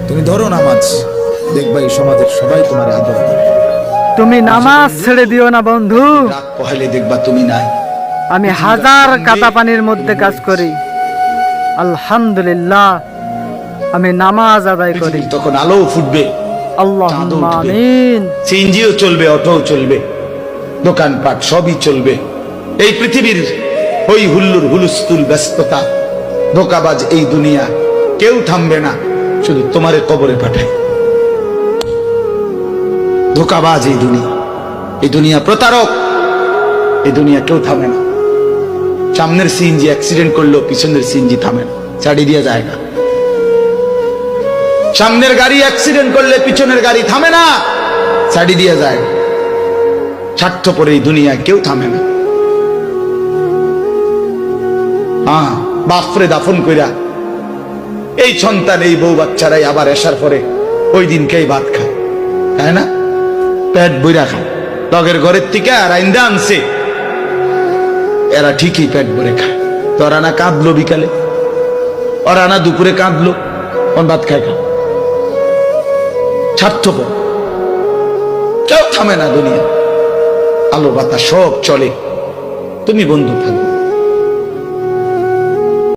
তুমি ধরো নামাজ, দেখবা এই সমাজের সবাই তোমার আদর করে। তুমি নামাজ ছেড়ে দিও না বন্ধু। রাত পহেলে দেখবা তুমি নাই। আমি হাজার কাটা পানির মধ্যে কাজ করি, আলহামদুলিল্লাহ আমি নামাজ আদায় করি। তখন আলো ফুটবে, আল্লাহুম্মা আমিন। সিএনজিও চলবে, অটোও চলবে, দোকানপাট সবই চলবে। এই পৃথিবীর ওই হুল্লুর হুলুস্থুল ব্যস্ততা, ধোকাবাজ এই দুনিয়া কেউ থামবে না, শুধু তোমারে কবরে পাঠায়। ধোকাবাজ এই দুনিয়া, এই দুনিয়া প্রতারক, এই দুনিয়া কেউ থামে না। সামনের সিএনজি অ্যাক্সিডেন্ট করলেও পিছনের সিএনজি থামে না, ছাড়ি দিয়ে যায় না। সামনের গাড়ি অ্যাক্সিডেন্ট করলে পিছনের গাড়ি থামে না, ছাড়ি দিয়ে যায়। স্বার্থপর এই দুনিয়ায় কেউ থামে না। বাপরে দাফন কইরা এই সন্তান, এই বউ বাচ্চারাই আবার এসার পরে ওই দিনকেই ভাত খায়, তাই না? পেট বইরা খায়, লগের ঘরের থেকে আর আইন্দা আনছে, এরা ঠিকই পেট ভরে খায়। তো ওরা না কাঁদলো বিকালে, ওরা না দুপুরে কাঁদলো, কোন ভাত খায় খা। স্বার্থপর, কেউ থামে না দুনিয়া। আলো বাতাস সব চলে, তুমি বন্ধু থাকবে।